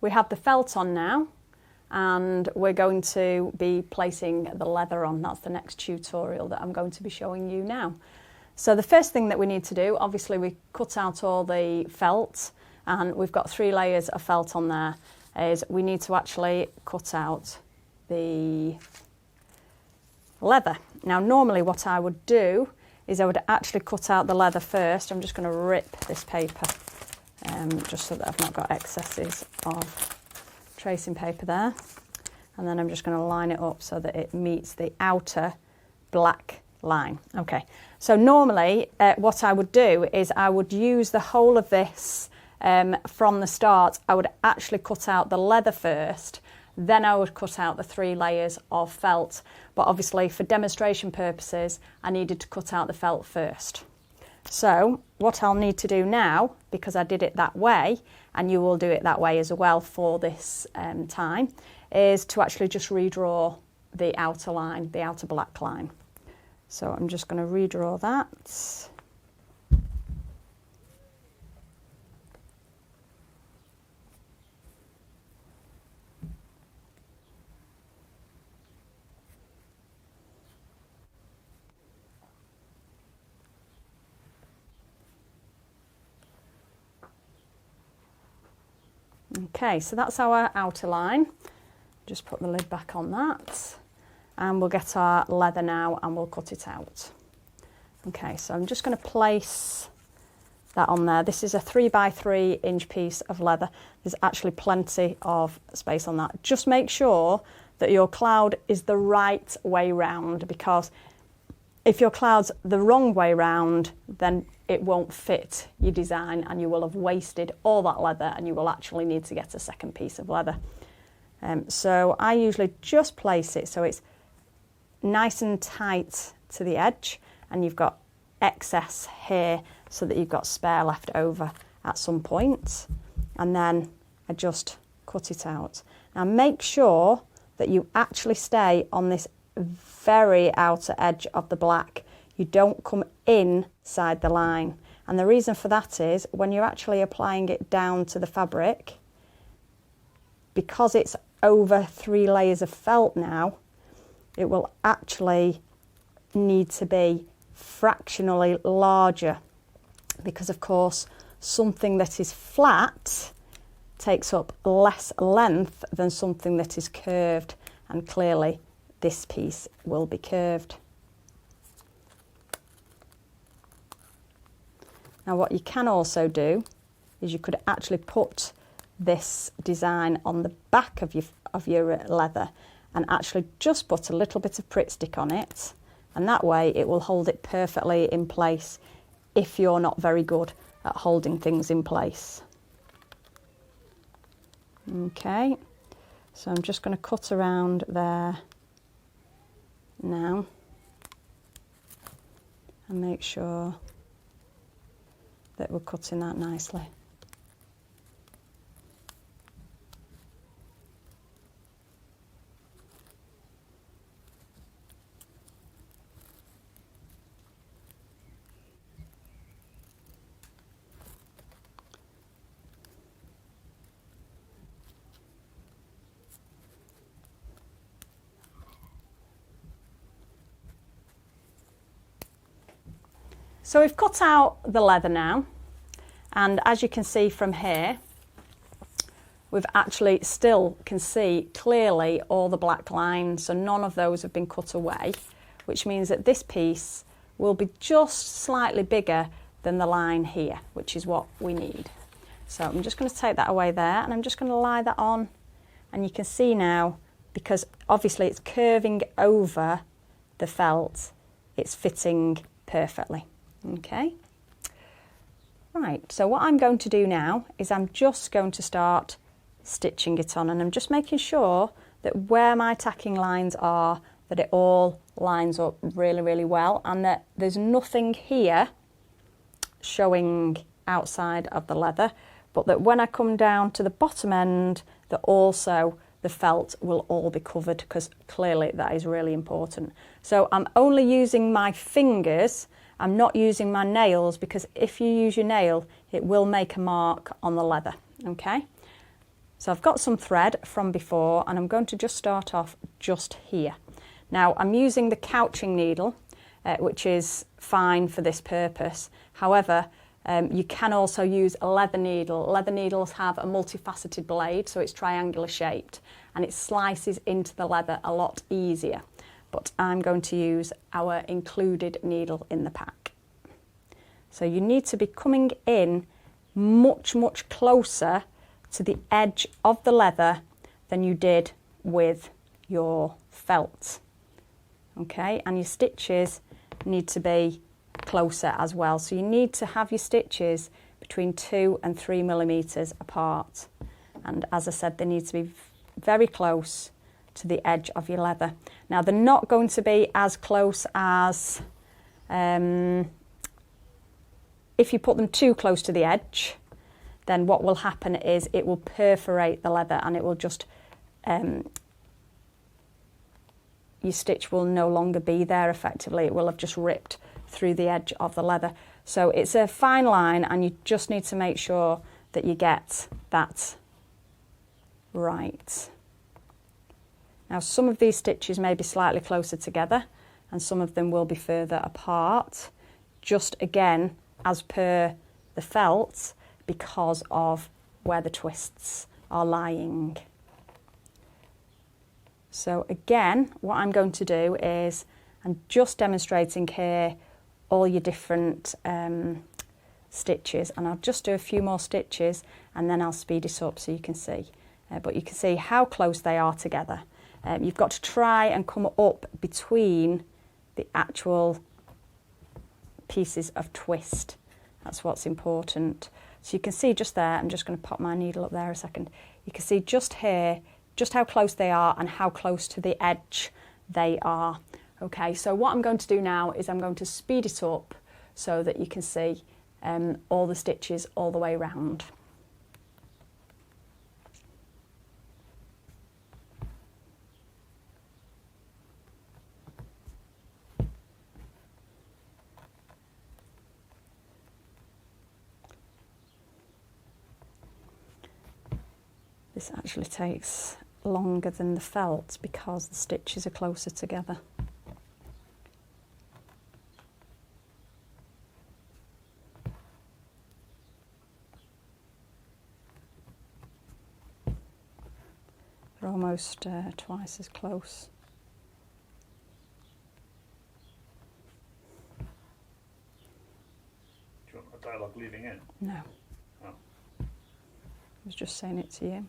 we have the felt on now, and we're going to be placing the leather on. That's the next tutorial that I'm going to be showing you now. So the first thing that we need to do, obviously we cut out all the felt, and we've got 3 layers of felt on there, is we need to actually cut out the leather. Now normally what I would do is I would actually cut out the leather first. I'm just going to rip this paper just so that I've not got excesses of tracing paper there, and then I'm just going to line it up so that it meets the outer black line. Okay, so normally what I would do is I would use the whole of this from the start. I would actually cut out the leather first, then I would cut out the 3 layers of felt, but obviously for demonstration purposes I needed to cut out the felt first. So what I'll need to do now, because I did it that way, and you will do it that way as well for this time, is to actually just redraw the outer line, the outer black line. So I'm just going to redraw that. Okay, so that's our outer line. Just put the lid back on that, and we'll get our leather now and we'll cut it out. Okay, so I'm just going to place that on there. This is a 3 by 3 inch piece of leather. There's actually plenty of space on that. Just make sure that your cloud is the right way round, because if your cloud's the wrong way round, then it won't fit your design and you will have wasted all that leather, and you will actually need to get a second piece of leather. So I usually just place it so it's nice and tight to the edge, and you've got excess here so that you've got spare left over at some point, and then I just cut it out. Now make sure that you actually stay on this very outer edge of the black. You don't come inside the line, and the reason for that is when you're actually applying it down to the fabric, because it's over 3 layers of felt now, it will actually need to be fractionally larger, because of course something that is flat takes up less length than something that is curved, and clearly this piece will be curved. Now what you can also do is you could actually put this design on the back of your leather and actually just put a little bit of Pritt stick on it, and that way it will hold it perfectly in place if you're not very good at holding things in place. Okay, so I'm just going to cut around there now and make sure that we're cutting that nicely. So we've cut out the leather now, and as you can see from here, we've actually still can see clearly all the black lines, so none of those have been cut away, which means that this piece will be just slightly bigger than the line here, which is what we need. So I'm just going to take that away there, and I'm just going to lie that on, and you can see now, because obviously it's curving over the felt, it's fitting perfectly. Okay, right, so what I'm going to do now is I'm just going to start stitching it on, and I'm just making sure that where my tacking lines are, that it all lines up really, really well, and that there's nothing here showing outside of the leather, but that when I come down to the bottom end, that also the felt will all be covered, because clearly that is really important. So I'm only using my fingers, I'm not using my nails, because if you use your nail, it will make a mark on the leather, okay? So I've got some thread from before, and I'm going to just start off just here. Now I'm using the couching needle, which is fine for this purpose. However, you can also use a leather needle. Leather needles have a multifaceted blade, so it's triangular shaped, and it slices into the leather a lot easier. But I'm going to use our included needle in the pack. So you need to be coming in much, much closer to the edge of the leather than you did with your felt. Okay, and your stitches need to be closer as well. So you need to have your stitches between 2 and 3 millimeters apart. And as I said, they need to be very close to the edge of your leather. Now they're not going to be as close as if you put them too close to the edge, then what will happen is it will perforate the leather, and it will just, your stitch will no longer be there effectively. It will have just ripped through the edge of the leather. So it's a fine line, and you just need to make sure that you get that right. Now some of these stitches may be slightly closer together, and some of them will be further apart, just again as per the felt, because of where the twists are lying. So again, what I'm going to do is, I'm just demonstrating here all your different stitches, and I'll just do a few more stitches and then I'll speed it up so you can see. But you can see how close they are together. You've got to try and come up between the actual pieces of twist. That's what's important. So you can see just there, I'm just going to pop my needle up there a second. You can see just here, just how close they are and how close to the edge they are. Okay, so what I'm going to do now is I'm going to speed it up so that you can see all the stitches all the way around. This actually takes longer than the felt because the stitches are closer together. They're almost twice as close. Do you want a dialogue leaving in? No. Oh. I was just saying it to you.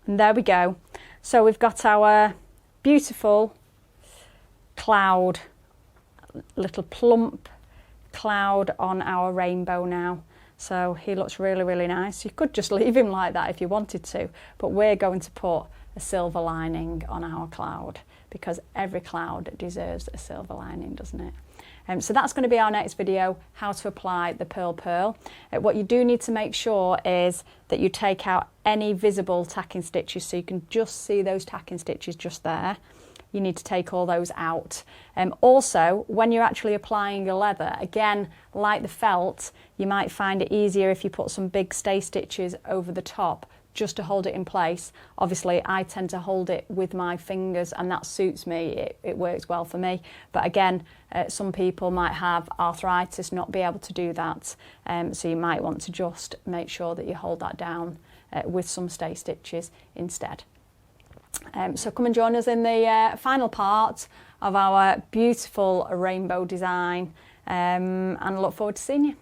And there we go. So we've got our beautiful cloud, little plump cloud on our rainbow now. So he looks really, really nice. You could just leave him like that if you wanted to, but we're going to put a silver lining on our cloud because every cloud deserves a silver lining, doesn't it? So that's going to be our next video, how to apply the pearl. What you do need to make sure is that you take out any visible tacking stitches, so you can just see those tacking stitches just there. You need to take all those out. Also, when you're actually applying your leather, again, like the felt, you might find it easier if you put some big stay stitches over the top just to hold it in place. Obviously, I tend to hold it with my fingers and that suits me. It works well for me. But again, some people might have arthritis, not be able to do that. So you might want to just make sure that you hold that down with some stay stitches instead. So come and join us in the final part of our beautiful rainbow design, and I look forward to seeing you.